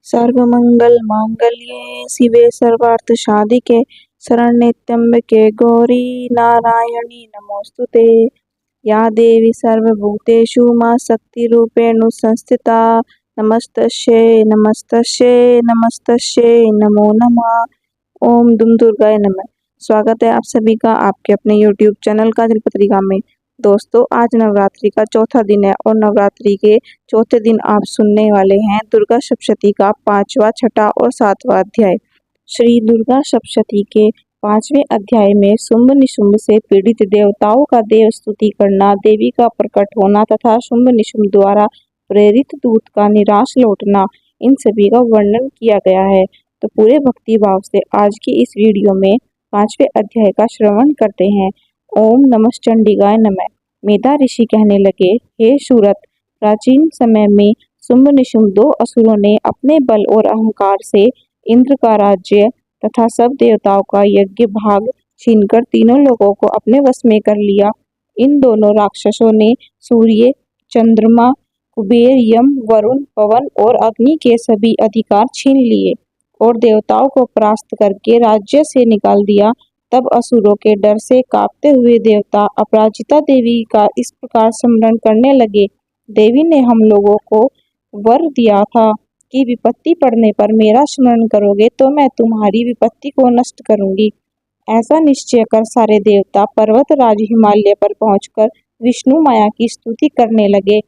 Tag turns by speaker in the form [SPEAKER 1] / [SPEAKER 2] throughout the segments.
[SPEAKER 1] सर्वमंगल मांगल्ये शिवे सर्वार्थ साधिके शरण्ये त्र्यंबके गौरी नारायणी नमोस्तुते। या देवी सर्वभूतेषु मां शक्तिरूपेण संस्थिता नमस्तस्यै नमस्तस्यै नमस्तस्यै नमो नमः। ओम दुम दुर्गाय नमः। स्वागत है आप सभी का आपके अपने YouTube चैनल काजल पत्रिका में। दोस्तों, आज नवरात्रि का चौथा दिन है और नवरात्रि के चौथे दिन आप सुनने वाले हैं दुर्गा सप्तशती का 5वां, छठा और 7वां अध्याय। श्री दुर्गा सप्तशती के 5वें अध्याय में शुंभ निशुंभ से पीड़ित देवताओं का देव स्तुति करना, देवी का प्रकट होना तथा शुंभ निशुंभ द्वारा प्रेरित दूत का निराश लौटना, इन सभी का वर्णन किया गया है। तो पूरे भक्ति भाव से आज की इस वीडियो में 5वें अध्याय का श्रवण करते हैं। ओम नमः चंडिकाय नमः। मेधा ऋषि कहने लगे, हे सूरत, प्राचीन समय में शुंभ निशुंभ दो असुरों ने अपने बल और अहंकार से इंद्र का राज्य तथा सब देवताओं का यज्ञ भाग छीनकर तीनों लोगों को अपने वश में कर लिया। इन दोनों राक्षसों ने सूर्य, चंद्रमा, कुबेर, यम, वरुण, पवन और अग्नि के सभी अधिकार छीन लिए और देवताओं को परास्त करके राज्य से निकाल दिया। तब असुरों के डर से कांपते हुए देवता अपराजिता देवी का इस प्रकार स्मरण करने लगे, देवी ने हम लोगों को वर दिया था कि विपत्ति पड़ने पर मेरा स्मरण करोगे तो मैं तुम्हारी विपत्ति को नष्ट करूंगी। ऐसा निश्चय कर सारे देवता पर्वत राज हिमालय पर पहुंचकर विष्णु माया की स्तुति करने लगे।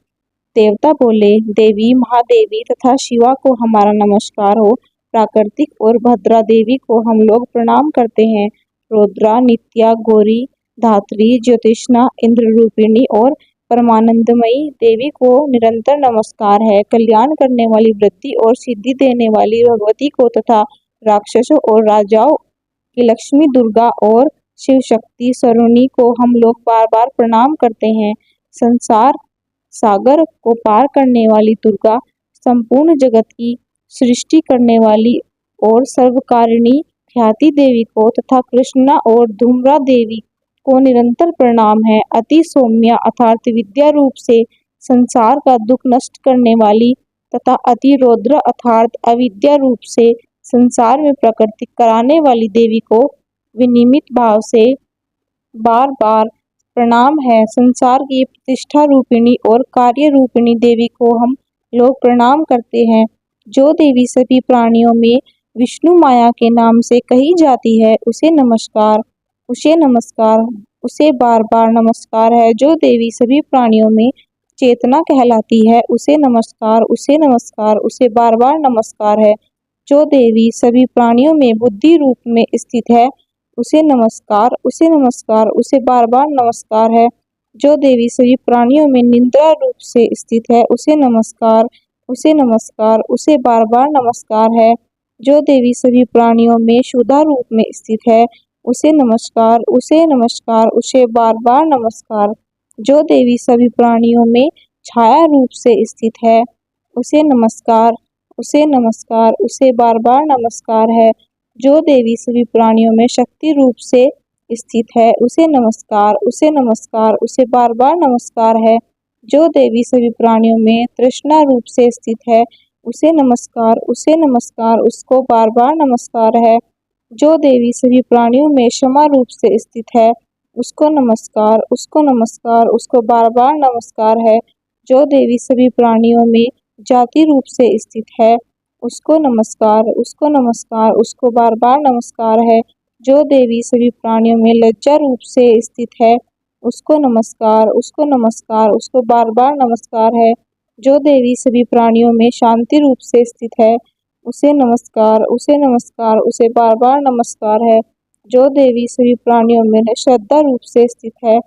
[SPEAKER 1] देवता बोले, देवी, महादेवी तथा शिवा को हमारा नमस्कार हो। प्राकृतिक और भद्रा देवी को हम लोग प्रणाम करते हैं। रुद्रा, नित्या, गौरी, धात्री, ज्योतिष्णा, इंद्र रूपिणी और परमानंदमयी देवी को निरंतर नमस्कार है। कल्याण करने वाली, वृद्धि और सिद्धि देने वाली भगवती को तथा राक्षसों और राजाओं की लक्ष्मी दुर्गा और शिव शक्ति सरुणी को हम लोग बार बार प्रणाम करते हैं। संसार सागर को पार करने वाली दुर्गा, संपूर्ण जगत की सृष्टि करने वाली और सर्वकारिणी ख्याति देवी को तथा कृष्णा और धूम्रा देवी को निरंतर प्रणाम है। अति सौम्या अर्थात विद्या रूप से संसार का दुख नष्ट करने वाली तथा अति रौद्र अर्थात अविद्या रूप से संसार में प्रकृति कराने वाली देवी को विनिमित भाव से बार बार प्रणाम है। संसार की प्रतिष्ठा रूपिणी और कार्य रूपिणी देवी को हम लोग प्रणाम करते हैं। जो देवी सभी प्राणियों में विष्णु माया के नाम से कही जाती है, उसे नमस्कार, उसे नमस्कार, उसे बार बार नमस्कार है। जो देवी सभी प्राणियों में चेतना कहलाती है, उसे नमस्कार, उसे नमस्कार, उसे बार बार नमस्कार है। जो देवी सभी प्राणियों में बुद्धि रूप में स्थित है, उसे नमस्कार, उसे नमस्कार, उसे बार बार नमस्कार है। जो देवी सभी प्राणियों में निद्रा रूप से स्थित है, उसे नमस्कार, उसे नमस्कार, उसे बार बार नमस्कार है। जो देवी सभी प्राणियों में क्षुधा रूप में स्थित है, उसे नमस्कार, उसे नमस्कार, उसे बार बार नमस्कार। जो देवी सभी प्राणियों में छाया रूप से स्थित है, उसे नमस्कार, उसे नमस्कार, उसे बार बार नमस्कार है। जो देवी सभी प्राणियों में शक्ति रूप से स्थित है, उसे नमस्कार, उसे नमस्कार, उसे बार बार नमस्कार है। जो देवी सभी प्राणियों में तृष्णा रूप से स्थित है, उसे नमस्कार, उसे नमस्कार, उसको बार बार नमस्कार है। जो देवी सभी प्राणियों में क्षमा रूप से स्थित है, उसको नमस्कार, उसको नमस्कार, उसको बार बार नमस्कार है। जो देवी सभी प्राणियों में जाति रूप से स्थित है, उसको नमस्कार, उसको नमस्कार, उसको बार बार नमस्कार है। जो देवी सभी प्राणियों में लज्जा रूप से स्थित है, उसको नमस्कार, उसको नमस्कार, उसको बार बार नमस्कार है। जो देवी सभी प्राणियों में शांति रूप से स्थित है, उसे नमस्कार, उसे नमस्कार, उसे बार बार नमस्कार है। जो देवी सभी प्राणियों में श्रद्धा रूप से स्थित है,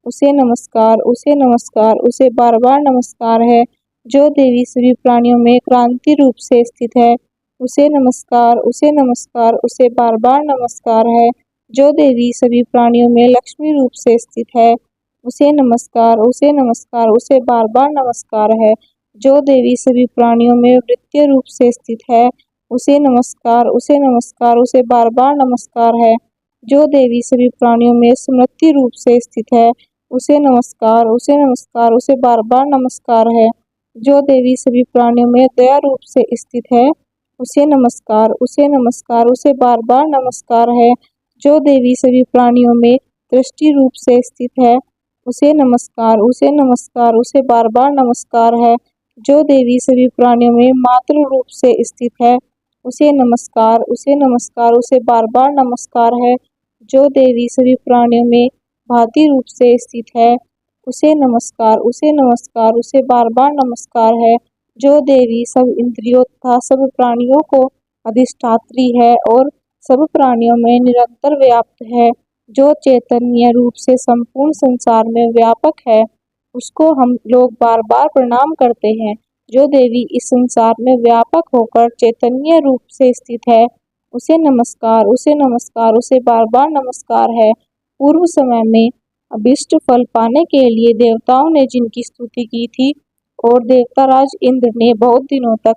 [SPEAKER 1] उसे नमस्कार, उसे नमस्कार, उसे बार बार नमस्कार है। जो देवी सभी प्राणियों में क्रांति रूप से स्थित है, उसे नमस्कार, उसे नमस्कार, उसे बार बार नमस्कार है। जो देवी सभी प्राणियों में लक्ष्मी रूप से स्थित है, उसे नमस्कार, उसे नमस्कार, उसे बार बार नमस्कार है। जो देवी सभी प्राणियों में वृत्य रूप से स्थित है, उसे नमस्कार, उसे नमस्कार, उसे बार बार नमस्कार है। जो देवी सभी प्राणियों में स्मृति रूप से स्थित है, उसे नमस्कार, उसे नमस्कार, उसे बार बार नमस्कार है। जो देवी सभी प्राणियों में दया रूप से स्थित है, उसे नमस्कार, उसे नमस्कार, उसे बार बार नमस्कार है। जो देवी सभी प्राणियों में दृष्टि रूप से स्थित है, उसे नमस्कार, उसे नमस्कार, उसे बार बार नमस्कार है। जो देवी सभी प्राणियों में मातृ रूप से स्थित है, उसे नमस्कार, उसे नमस्कार, उसे बार बार नमस्कार है। जो देवी सभी प्राणियों में भांति रूप से स्थित है, उसे नमस्कार, उसे नमस्कार, उसे बार बार नमस्कार है। जो देवी सब इंद्रियों तथा सब प्राणियों को अधिष्ठात्री है और सब प्राणियों में निरंतर व्याप्त है, जो चैतन्य रूप से संपूर्ण संसार में व्यापक है, उसको हम लोग बार बार प्रणाम करते हैं। जो देवी इस संसार में व्यापक होकर चैतन्य रूप से स्थित है, उसे नमस्कार, उसे नमस्कार, उसे बार बार नमस्कार है। पूर्व समय में अभिष्ट फल पाने के लिए देवताओं ने जिनकी स्तुति की थी और देवताराज इंद्र ने बहुत दिनों तक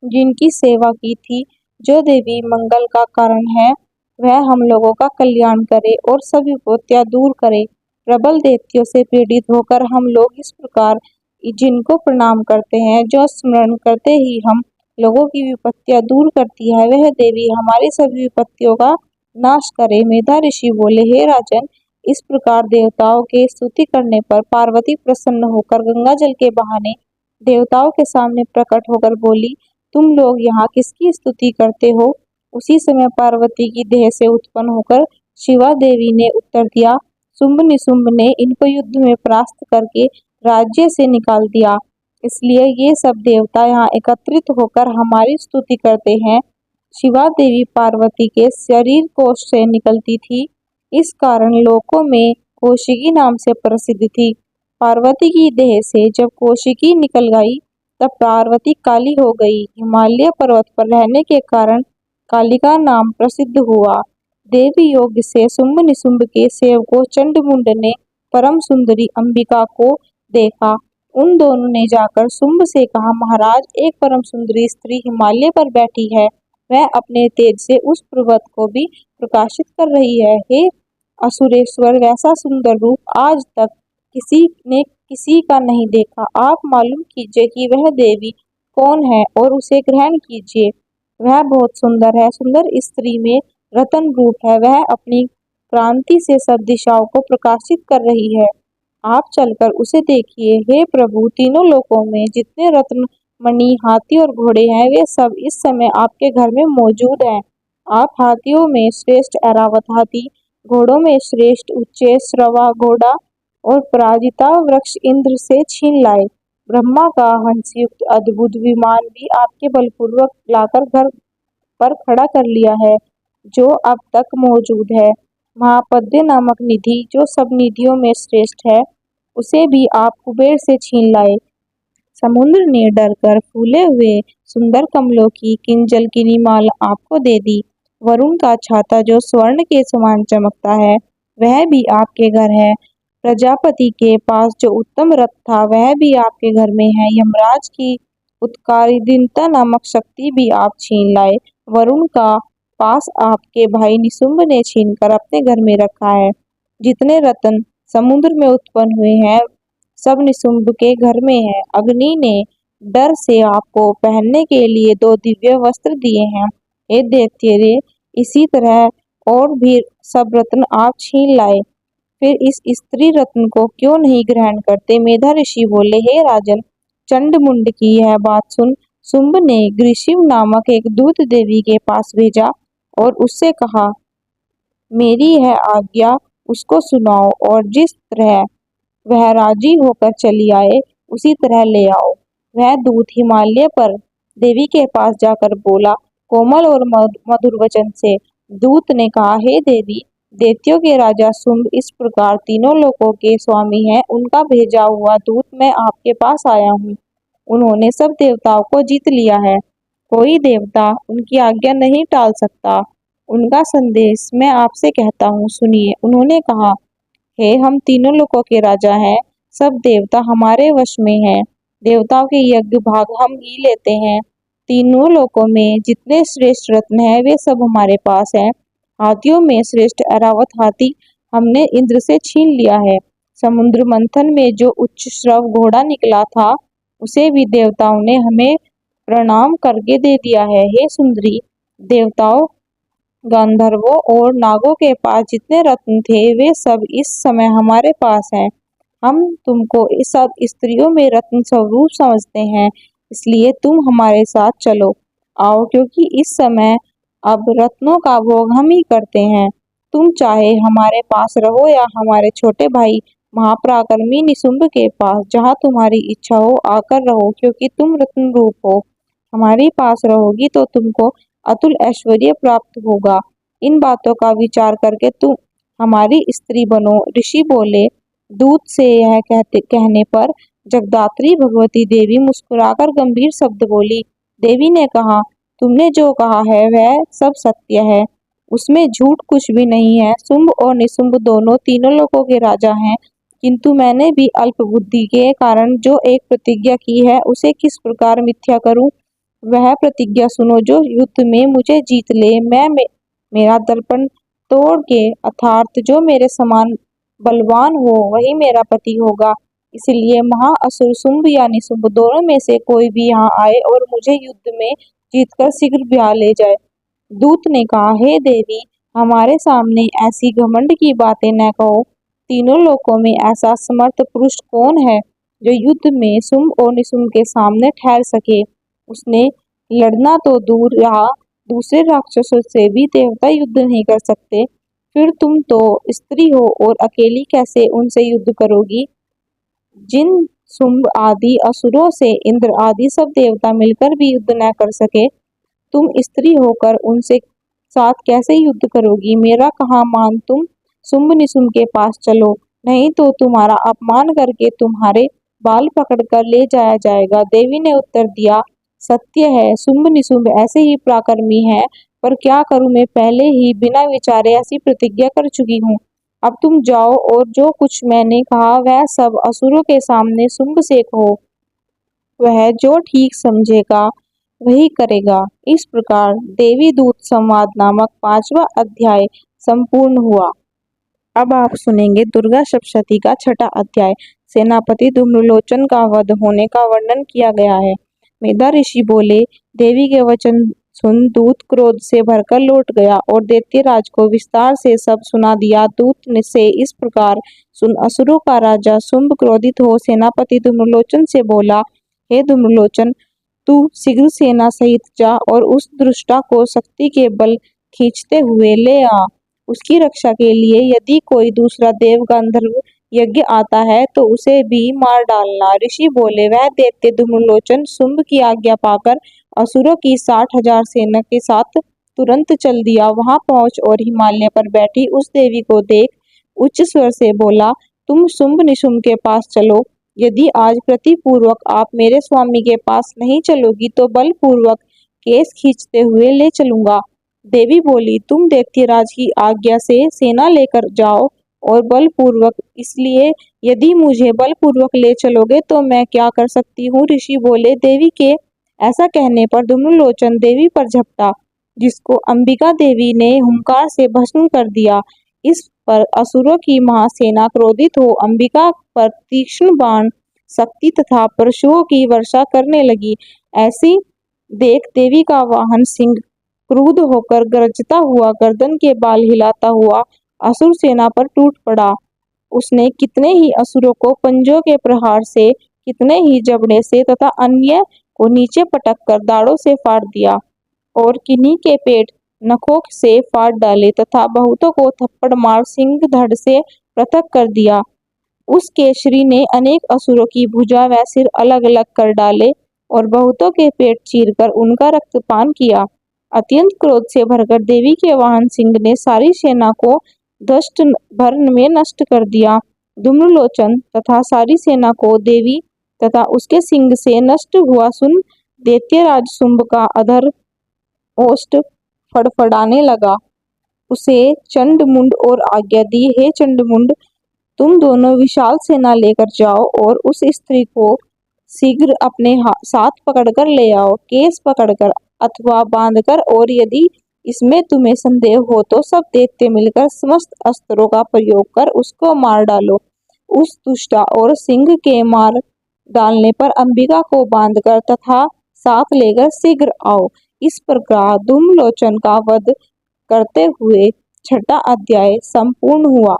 [SPEAKER 1] जिनकी सेवा की थी, जो देवी मंगल का कारण है, वह हम लोगों का कल्याण करे और सब विपत्तियां दूर करे। प्रबल दैत्यों से पीड़ित होकर हम लोग इस प्रकार जिनको प्रणाम करते हैं, जो स्मरण करते ही हम लोगों की विपत्तियां दूर करती है, वह देवी हमारी सभी विपत्तियों का नाश करे। मेधा ऋषि बोले, हे राजन, इस प्रकार देवताओं के स्तुति करने पर पार्वती प्रसन्न होकर गंगा जल के बहाने देवताओं के सामने प्रकट होकर बोली, तुम लोग यहाँ किसकी स्तुति करते हो? उसी समय पार्वती की देह से उत्पन्न होकर शिवा देवी ने उत्तर दिया, शुंभ निशुंभ ने इनको युद्ध में परास्त करके राज्य से निकाल दिया, इसलिए ये सब देवता यहाँ एकत्रित होकर हमारी स्तुति करते हैं। शिवा देवी पार्वती के शरीर कोश से निकलती थी, इस कारण लोकों में कौशिकी नाम से प्रसिद्ध थी। पार्वती की देह से जब कौशिकी निकल गई, तब पार्वती काली हो गई। हिमालय पर्वत पर रहने के कारण कालिका नाम प्रसिद्ध हुआ। देवी योग से शुंभ निशुंभ के सेवकों चंडमुंड ने परम सुंदरी अंबिका को देखा। उन दोनों ने जाकर शुंभ से कहा, महाराज, एक परम सुंदरी स्त्री हिमालय पर बैठी है, वह अपने तेज से उस पर्वत को भी प्रकाशित कर रही है। हे असुरेश्वर, वैसा सुंदर रूप आज तक किसी ने किसी का नहीं देखा। आप मालूम कीजिए कि वह देवी कौन है और उसे ग्रहण कीजिए। वह बहुत सुंदर है, सुंदर स्त्री में रतन रूप है, वह अपनी क्रांति से सब दिशाओं को प्रकाशित कर रही है। आप चलकर उसे देखिए। हे प्रभु, तीनों लोकों में जितने रत्न मणि हाथी और घोड़े हैं, वे सब इस समय आपके घर में मौजूद हैं। आप हाथियों में श्रेष्ठ ऐरावत हाथी, घोड़ों में श्रेष्ठ उच्चे श्रवा घोड़ा और पराजिता वृक्ष इंद्र से छीन लाए। ब्रह्मा का हंसयुक्त अद्भुत विमान भी आपके बलपूर्वक लाकर घर पर खड़ा कर लिया है, जो अब तक मौजूद है। महापद्य नामक निधि, जो सब निधियों में श्रेष्ठ है, उसे भी आप कुबेर से छीन लाए। समुद्र ने डरकर फूले हुए सुंदर कमलों की किंजल की माला आपको दे दी। वरुण का छाता, जो स्वर्ण के समान चमकता है, वह भी आपके घर है। प्रजापति के पास जो उत्तम रथ था, वह भी आपके घर में है। यमराज की उत्कारिदीनता नामक शक्ति भी आप छीन लाए। वरुण का पास आपके भाई निशुंभ ने छीनकर अपने घर में रखा है। जितने रत्न समुद्र में उत्पन्न हुए हैं, सब निशुंभ के घर में है। अग्नि ने डर से आपको पहनने के लिए 2 दिव्य वस्त्र दिए हैं। हे दैत्य, इसी तरह और भी सब रत्न आप छीन लाए, फिर इस स्त्री रत्न को क्यों नहीं ग्रहण करते? मेधा ऋषि बोले, हे राजन, चंडमुंड की यह बात सुन शुंभ ने ग्रीष्म नामक एक दूत देवी के पास भेजा और उससे कहा, मेरी यह आज्ञा उसको सुनाओ और जिस तरह वह राजी होकर चली आए, उसी तरह ले आओ। वह दूत हिमालय पर देवी के पास जाकर बोला, कोमल और मधुर वचन से। दूत ने कहा, हे देवी, दैत्यों के राजा शुंभ इस प्रकार तीनों लोकों के स्वामी हैं, उनका भेजा हुआ दूत मैं आपके पास आया हूँ। उन्होंने सब देवताओं को जीत लिया है, कोई देवता उनकी आज्ञा नहीं टाल सकता। उनका संदेश मैं आपसे कहता हूँ, सुनिए। उन्होंने कहा, हे हम तीनों लोकों के राजा हैं, सब देवता हमारे वश में हैं, देवताओं के यज्ञ भाग हम ही लेते हैं। तीनों लोकों में जितने श्रेष्ठ रत्न हैं, वे सब हमारे पास हैं। हाथियों में श्रेष्ठ ऐरावत हाथी हमने इंद्र से छीन लिया है। समुद्र मंथन में जो उच्च श्रव घोड़ा निकला था, उसे भी देवताओं ने हमें प्रणाम करके दे दिया है। हे सुंदरी, देवताओं, गंधर्वों और नागों के पास जितने रत्न थे वे सब इस समय हमारे पास हैं। हम तुमको इस सब स्त्रियों में रत्न स्वरूप समझते हैं, इसलिए तुम हमारे साथ चलो आओ, क्योंकि इस समय अब रत्नों का भोग हम ही करते हैं। तुम चाहे हमारे पास रहो या हमारे छोटे भाई महापराक्रमी निशुंभ के पास, जहाँ तुम्हारी इच्छा हो आकर रहो, क्योंकि तुम रत्न रूप हो। हमारे पास रहोगी तो तुमको अतुल ऐश्वर्य प्राप्त होगा। इन बातों का विचार करके तुम हमारी स्त्री बनो। ऋषि बोले। दूत से यह कहने पर जगदात्री भगवती देवी मुस्कुराकर गंभीर शब्द बोली। देवी ने कहा, तुमने जो कहा है वह सब सत्य है, उसमें झूठ कुछ भी नहीं है। शुंभ और निशुंभ दोनों तीनों लोकों के राजा हैं, किंतु मैंने भी अल्प बुद्धि के कारण जो एक प्रतिज्ञा की है उसे किस प्रकार मिथ्या करूं। वह प्रतिज्ञा सुनो, जो युद्ध में मुझे जीत ले, मेरा दर्पण तोड़ के अर्थात जो मेरे समान बलवान हो वही मेरा पति होगा। इसलिए महाअसुर शुंभ या निशुंभ दोनों में से कोई भी यहाँ आए और मुझे युद्ध में जीतकर शीघ्र ब्याह ले जाए। दूत ने कहा, हे देवी, हमारे सामने ऐसी घमंड की बातें न कहो। तीनों लोकों में ऐसा समर्थ पुरुष कौन है जो युद्ध में शुंभ और निशुंभ के सामने ठहर सके। उसने लड़ना तो दूर रहा, दूसरे राक्षसों से भी देवता युद्ध नहीं कर सकते। फिर तुम तो स्त्री हो और अकेली कैसे उनसे युद्ध करोगी। जिन शुंभ आदि असुरों से इंद्र आदि सब देवता मिलकर भी युद्ध न कर सके, तुम स्त्री होकर उनसे साथ कैसे युद्ध करोगी। मेरा कहा मान तुम शुंभ निशुंभ के पास चलो, नहीं तो तुम्हारा अपमान करके तुम्हारे बाल पकड़कर ले जाया जाएगा। देवी ने उत्तर दिया, सत्य है, शुंभ निशुंभ ऐसे ही पराक्रमी है, पर क्या करूं, मैं पहले ही बिना विचारे ऐसी प्रतिज्ञा कर चुकी हूँ। अब तुम जाओ और जो कुछ मैंने कहा वह सब असुरों के सामने शुंभ से कहो। वह जो ठीक समझेगा वही करेगा। इस प्रकार देवी दूत संवाद नामक 5वां अध्याय संपूर्ण हुआ। अब आप सुनेंगे दुर्गा सप्तशती का 6वां अध्याय। सेनापति धूम्रलोचन का वध होने का वर्णन किया गया है। मेधा ऋषि बोले, देवी के वचन सुन दूत क्रोध से भरकर लौट गया और दैत्यराज को विस्तार से सब सुना दिया। दूत ने से इस प्रकार सुन असुरों का राजा शुंभ क्रोधित हो सेनापति धूम्रलोचन से बोला, हे धूम्रलोचन, तू शीघ्र सेना सहित जा और उस दुष्टा को शक्ति के बल खींचते हुए ले आ। उसकी रक्षा के लिए यदि कोई दूसरा देव गंधर्व यज्ञ आता है तो उसे भी मार डालना। ऋषि बोले, वह दैत्य धूम्रलोचन शुंभ की आज्ञा पाकर असुरों की 60,000 सेना के साथ तुरंत चल दिया। वहां पहुंच और हिमालय पर बैठी उस देवी को देख उच्च स्वर से बोला, तुम शुंभ निशुंभ के पास चलो। यदि आज प्रतिपूर्वक आप मेरे स्वामी के पास नहीं चलोगी तो बलपूर्वक केस खींचते हुए ले चलूंगा। देवी बोली, तुम दैत्यराज की आज्ञा से सेना लेकर जाओ और बलपूर्वक, इसलिए यदि मुझे बलपूर्वक ले चलोगे तो मैं क्या कर सकती हूँ। ऋषि बोले, देवी के ऐसा कहने पर धूम्रलोचन देवी पर झपटा, जिसको अंबिका देवी ने हुंकार से भस्म कर दिया। इस पर असुरों की महासेना क्रोधित हो अंबिका पर तीक्ष्ण बाण, शक्ति तथा परशुओं की वर्षा करने लगी। ऐसी देख देवी का वाहन सिंह क्रुद्ध होकर गरजता हुआ गर्दन के बाल हिलाता हुआ असुर सेना पर टूट पड़ा। उसने कितने ही असुरों को पंजों के प्रहार से, कितने ही जबड़े से तथा अन्य को नीचे पटक कर दाढ़ों से फाड़ दिया और किन्हीं के पेट नखों से फाड़ डाले तथा बहुतों को थप्पड़ मार सिंह धड़ से पृथक कर दिया। उस केसरी ने अनेक असुरों की भुजा व सिर अलग अलग कर डाले और बहुतों के पेट चीरकर उनका रक्तपान किया। अत्यंत क्रोध से भरकर देवी के वाहन सिंह ने सारी सेना को दष्ट भर में नष्ट कर दिया। धूम्रलोचन तथा सारी सेना को देवी तथा उसके सिंह से नष्ट हुआ सुन दैत्यराज शुंभ का अधर ओष्ठ फड़फड़ाने लगा। उसे चंडमुंड और आज्ञा दी, हे चंडमुंड, तुम दोनों विशाल सेना लेकर जाओ और उस स्त्री को शीघ्र अपने साथ पकड़कर ले आओ, केस पकड़कर अथवा बांधकर, और यदि इसमें तुम्हें संदेह हो तो सब दैत्य मिलकर समस्त अस्त्रों का प्रयोग कर उसको मार डालो। उस दुष्टा और सिंह के मार डालने पर अंबिका को बांधकर तथा साथ लेकर शीघ्र आओ। इस प्रकार धूमलोचन का वध करते हुए छठा अध्याय संपूर्ण हुआ।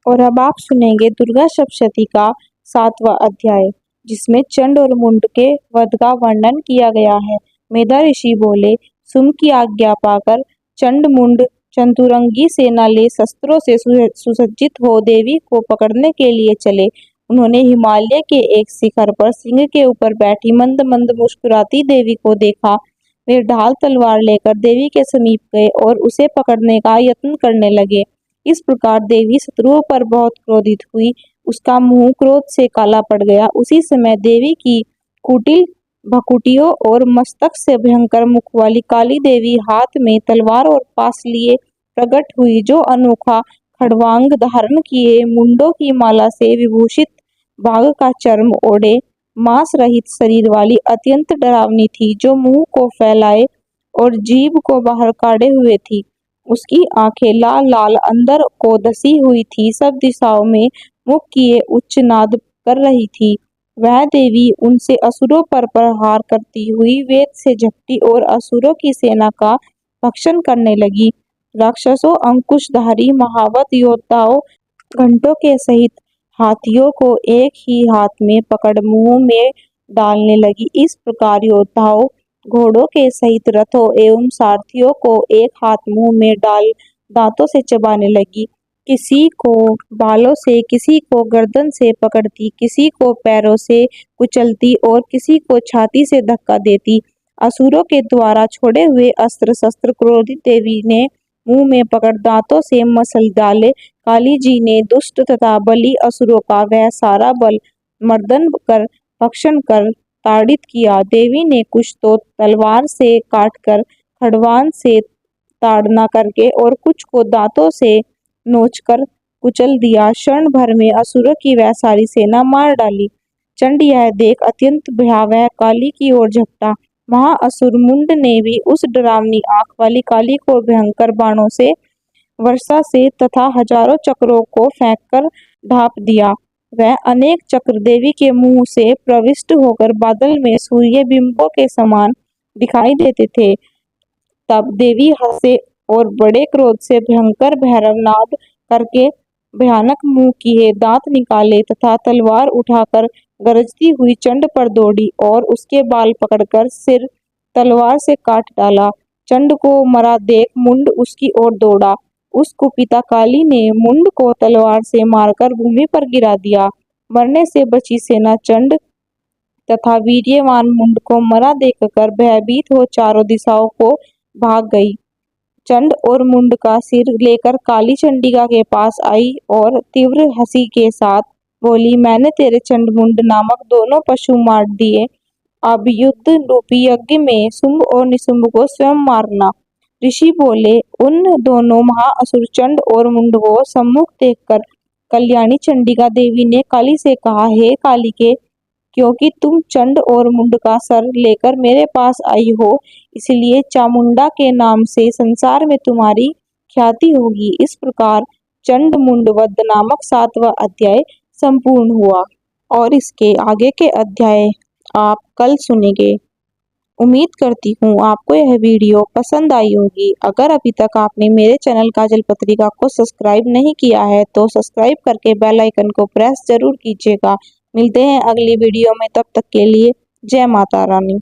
[SPEAKER 1] और अब आप सुनेंगे दुर्गा सप्तशती का 7वां अध्याय, जिसमें चंड और मुंड के वध का वर्णन किया गया है। मेधा ऋषि बोले, सुम की आज्ञा पाकर चंड मुंड चतुरंगी सेना ले शस्त्रों से सुसज्जित हो देवी को पकड़ने के लिए चले। उन्होंने हिमालय के एक शिखर पर सिंह के ऊपर बैठी मंद मंद मुस्कुराती देवी को देखा। वे ढाल तलवार लेकर देवी के समीप गए और उसे पकड़ने का यत्न करने लगे। इस प्रकार देवी शत्रुओं पर बहुत क्रोधित हुई। उसका मुंह क्रोध से काला पड़ गया। उसी समय देवी की कुटिल भकुटियों और मस्तक से भयंकर मुख वाली काली देवी हाथ में तलवार और पास लिए प्रकट हुई, जो अनोखा खड़वांग धारण किए, मुंडों की माला से विभूषित, बाघ का चर्म ओढ़े, मांस रहित शरीर वाली अत्यंत डरावनी थी, जो मुंह को फैलाए और जीभ को बाहर काढ़े हुए थी। उसकी आंखें लाल लाल अंदर को धसी हुई थी, सब दिशाओं में मुख किए उच्च नाद कर रही थी। वह देवी उनसे असुरों पर प्रहार करती हुई वेद से झपटी और असुरों की सेना का भक्षण करने लगी। राक्षसों, अंकुशधारी महावत योद्धाओं, घंटों के सहित हाथियों को एक ही हाथ में पकड़ मुंह में डालने लगी। इस प्रकार योद्धाओं, घोड़ों के सहित रथों एवं सारथियों को एक हाथ मुंह में डाल दांतों से चबाने लगी। किसी को बालों से, किसी को गर्दन से पकड़ती, किसी को पैरों से कुचलती और किसी को छाती से धक्का देती। असुरों के द्वारा छोड़े हुए अस्त्र शस्त्र क्रोधित देवी ने मुंह में पकड़ दांतों से मसल डाले। काली जी ने दुष्ट तथा बली असुरों का वह सारा बल मर्दन कर भक्षण कर ताड़ित किया। देवी ने कुछ तो तलवार से काटकर, खड़वान से ताड़ना करके और कुछ को दांतों से नोचकर कुचल दिया। क्षण भर में असुरों की वह सारी सेना मार डाली। चंड यह देख अत्यंत भयावह काली की ओर झपटा। महाअसुर मुंड ने भी उस डरावनी आंख वाली काली को भयंकर बाणों से, वर्षा से तथा हजारों चक्रों को फेंककर ढांप दिया। वह अनेक चक्र देवी के मुंह से प्रविष्ट होकर बादल में सूर्य बिंबों के समान दिखाई देते थे। तब देवी हंसे और बड़े क्रोध से भयंकर भैरव नाद करके भयानक मुंह किए दांत निकाले तथा तलवार उठाकर गरजती हुई चंड पर दौड़ी और उसके बाल पकड़कर सिर तलवार से काट डाला। चंड को मरा देख मुंड उसकी ओर दौड़ा। उस कुपिता काली ने मुंड को तलवार से मारकर भूमि पर गिरा दिया। मरने से बची सेना चंड तथा वीर्यवान मुंड को मरा देखकर भयभीत हो चारों दिशाओं को भाग गई। चंड और मुंड का सिर लेकर काली चंडिका के पास आई और तीव्र हंसी के साथ बोली, मैंने तेरे चंड मुंड नामक दोनों पशु मार दिए। अब युद्ध रूपी यज्ञ में शुंभ और निशुंभ को स्वयं मारना। ऋषि बोले, उन दोनों महाअसुर चंड और मुंड को सम्मुख देखकर कल्याणी चंडिका देवी ने काली से कहा, हे कालिके, क्योंकि तुम चंड और मुंड का सर लेकर मेरे पास आई हो, इसलिए चामुंडा के नाम से संसार में तुम्हारी ख्याति होगी। इस प्रकार चंड मुंड वध नामक 7वां अध्याय संपूर्ण हुआ और इसके आगे के अध्याय आप कल सुनेंगे। उम्मीद करती हूँ आपको यह वीडियो पसंद आई होगी। अगर अभी तक आपने मेरे चैनल काजल पत्रिका को सब्सक्राइब नहीं किया है तो सब्सक्राइब करके बेल आइकन को प्रेस जरूर कीजिएगा। मिलते हैं अगली वीडियो में, तब तक के लिए जय माता रानी।